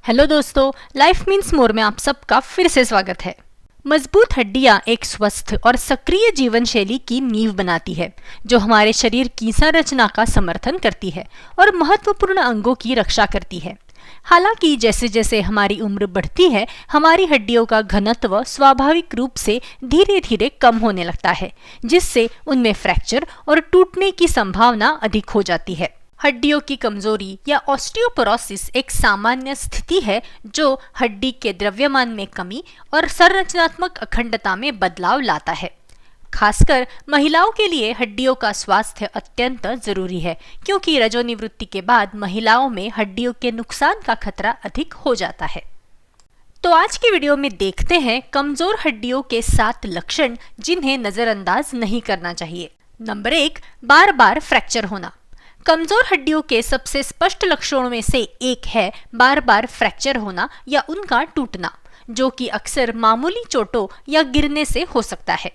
Hello दोस्तों, life means more में आप सबका फिर से स्वागत है। मजबूत हड्डियां एक स्वस्थ और सक्रिय जीवन शैली की नींव बनाती है, जो हमारे शरीर की संरचना का समर्थन करती है और महत्वपूर्ण अंगों की रक्षा करती है। हालांकि जैसे जैसे हमारी उम्र बढ़ती है, हमारी हड्डियों का घनत्व स्वाभाविक रूप से धीरे धीरे कम होने लगता है, जिससे उनमें फ्रैक्चर और टूटने की संभावना अधिक हो जाती है। हड्डियों की कमजोरी या ऑस्टियोपोरोसिस एक सामान्य स्थिति है जो हड्डी के द्रव्यमान में कमी और संरचनात्मक अखंडता में बदलाव लाता है। खासकर महिलाओं के लिए हड्डियों का स्वास्थ्य अत्यंत जरूरी है, क्योंकि रजोनिवृत्ति के बाद महिलाओं में हड्डियों के नुकसान का खतरा अधिक हो जाता है। तो आज की वीडियो में देखते हैं कमजोर हड्डियों के 7 लक्षण जिन्हें नजरअंदाज नहीं करना चाहिए। नंबर 1, बार बार फ्रैक्चर होना। कमजोर हड्डियों के सबसे स्पष्ट लक्षणों में से एक है बार बार फ्रैक्चर होना या उनका टूटना, जो कि अक्सर मामूली चोटों या गिरने से हो सकता है।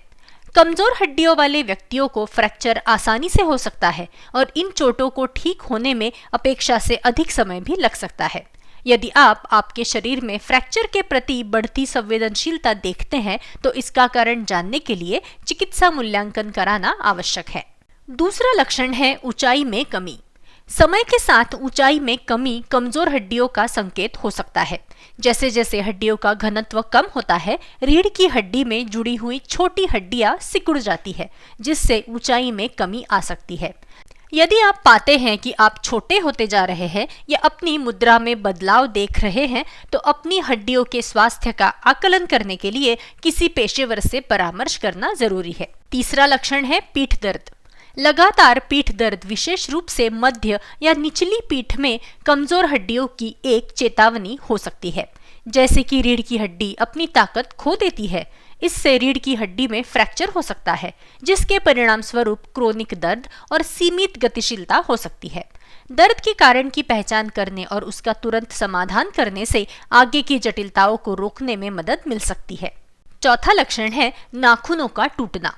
कमजोर हड्डियों वाले व्यक्तियों को फ्रैक्चर आसानी से हो सकता है और इन चोटों को ठीक होने में अपेक्षा से अधिक समय भी लग सकता है। यदि आप आपके शरीर में फ्रैक्चर के प्रति बढ़ती संवेदनशीलता देखते हैं, तो इसका कारण जानने के लिए चिकित्सा मूल्यांकन कराना आवश्यक है। दूसरा लक्षण है ऊंचाई में कमी। समय के साथ ऊंचाई में कमी कमजोर हड्डियों का संकेत हो सकता है। जैसे जैसे हड्डियों का घनत्व कम होता है, रीढ़ की हड्डी में जुड़ी हुई छोटी हड्डियां सिकुड़ जाती है, जिससे ऊंचाई में कमी आ सकती है। यदि आप पाते हैं कि आप छोटे होते जा रहे हैं या अपनी मुद्रा में बदलाव देख रहे हैं, तो अपनी हड्डियों के स्वास्थ्य का आकलन करने के लिए किसी पेशेवर से परामर्श करना जरूरी है। तीसरा लक्षण है पीठ दर्द। लगातार पीठ दर्द विशेष रूप से मध्य या निचली पीठ में कमजोर हड्डियों की एक चेतावनी हो सकती है। जैसे कि रीढ़ की हड्डी अपनी ताकत खो देती है, इससे रीढ़ की हड्डी में फ्रैक्चर हो सकता है, जिसके परिणाम स्वरूप क्रोनिक दर्द और सीमित गतिशीलता हो सकती है। दर्द के कारण की पहचान करने और उसका तुरंत समाधान करने से आगे की जटिलताओं को रोकने में मदद मिल सकती है। चौथा लक्षण है नाखूनों का टूटना।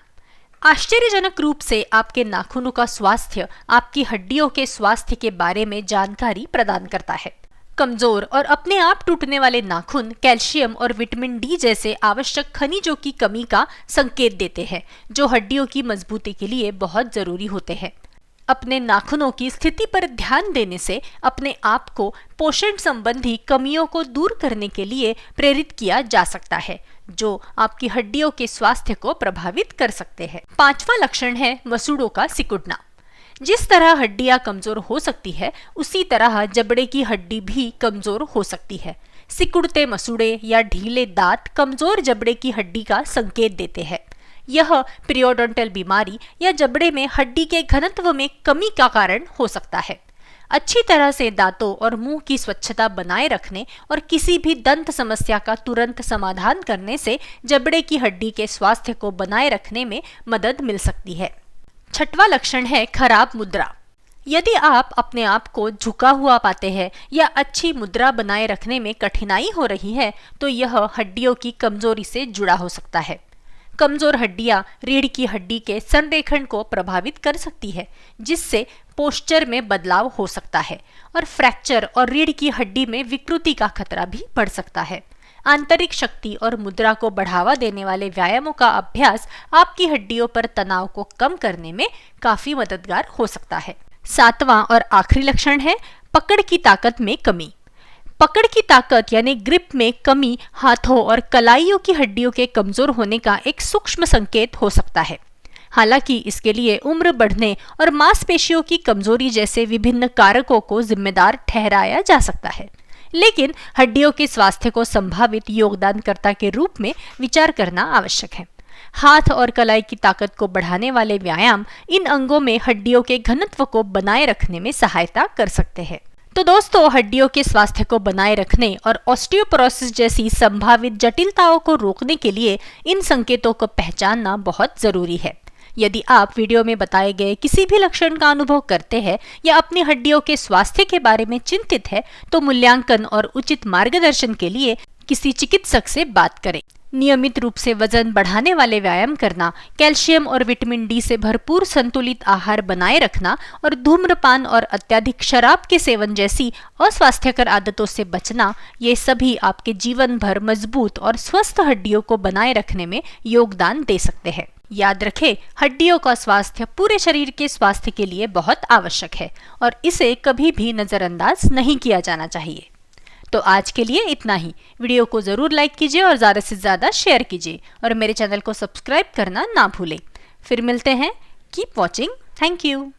आश्चर्यजनक रूप से आपके नाखूनों का स्वास्थ्य आपकी हड्डियों के स्वास्थ्य के बारे में जानकारी प्रदान करता है। कमजोर और अपने आप टूटने वाले नाखून कैल्शियम और विटामिन डी जैसे आवश्यक खनिजों की कमी का संकेत देते हैं, जो हड्डियों की मजबूती के लिए बहुत जरूरी होते हैं। अपने नाखूनों की स्थिति पर ध्यान देने से अपने आप को पोषण संबंधी कमियों को दूर करने के लिए प्रेरित किया जा सकता है, जो आपकी हड्डियों के स्वास्थ्य को प्रभावित कर सकते हैं। पांचवा लक्षण है मसूड़ों का सिकुड़ना। जिस तरह हड्डियां कमजोर हो सकती है, उसी तरह जबड़े की हड्डी भी कमजोर हो सकती है। सिकुड़ते मसूड़े या ढीले दांत कमजोर जबड़े की हड्डी का संकेत देते हैं। यह पीरियोडोंटल बीमारी या जबड़े में हड्डी के घनत्व में कमी का कारण हो सकता है। अच्छी तरह से दांतों और मुंह की स्वच्छता बनाए रखने और किसी भी दंत समस्या का तुरंत समाधान करने से जबड़े की हड्डी के स्वास्थ्य को बनाए रखने में मदद मिल सकती है। छठवां लक्षण है खराब मुद्रा। यदि आप अपने आप को झुका हुआ पाते हैं या अच्छी मुद्रा बनाए रखने में कठिनाई हो रही है, तो यह हड्डियों की कमजोरी से जुड़ा हो सकता है। कमजोर हड्डियां रीढ़ की हड्डी के संरेखण को प्रभावित कर सकती है, जिससे पोस्चर में बदलाव हो सकता है और फ्रैक्चर और रीढ़ की हड्डी में विकृति का खतरा भी बढ़ सकता है। आंतरिक शक्ति और मुद्रा को बढ़ावा देने वाले व्यायामों का अभ्यास आपकी हड्डियों पर तनाव को कम करने में काफी मददगार हो सकता है। सातवां और आखिरी लक्षण है पकड़ की ताकत में कमी। पकड़ की ताकत यानी ग्रिप में कमी हाथों और कलाइयों की हड्डियों के कमजोर होने का एक सूक्ष्म संकेत हो सकता है। हालांकि इसके लिए उम्र बढ़ने और मांसपेशियों की कमजोरी जैसे विभिन्न कारकों को जिम्मेदार ठहराया जा सकता है, लेकिन हड्डियों के स्वास्थ्य को संभावित योगदानकर्ता के रूप में विचार करना आवश्यक है। हाथ और कलाई की ताकत को बढ़ाने वाले व्यायाम इन अंगों में हड्डियों के घनत्व को बनाए रखने में सहायता कर सकते हैं। तो दोस्तों, हड्डियों के स्वास्थ्य को बनाए रखने और ऑस्टियोपोरोसिस जैसी संभावित जटिलताओं को रोकने के लिए इन संकेतों को पहचानना बहुत जरूरी है। यदि आप वीडियो में बताए गए किसी भी लक्षण का अनुभव करते हैं या अपनी हड्डियों के स्वास्थ्य के बारे में चिंतित है, तो मूल्यांकन और उचित मार्गदर्शन के लिए किसी चिकित्सक से बात करें। नियमित रूप से वजन बढ़ाने वाले व्यायाम करना, कैल्शियम और विटामिन डी से भरपूर संतुलित आहार बनाए रखना और धूम्रपान और अत्यधिक शराब के सेवन जैसी अस्वास्थ्यकर आदतों से बचना, ये सभी आपके जीवन भर मजबूत और स्वस्थ हड्डियों को बनाए रखने में योगदान दे सकते हैं। याद रखें, हड्डियों का स्वास्थ्य पूरे शरीर के स्वास्थ्य के लिए बहुत आवश्यक है और इसे कभी भी नजरअंदाज नहीं किया जाना चाहिए। तो आज के लिए इतना ही। वीडियो को जरूर लाइक कीजिए और ज़्यादा से ज़्यादा शेयर कीजिए और मेरे चैनल को सब्सक्राइब करना ना भूलें। फिर मिलते हैं। Keep watching. Thank you.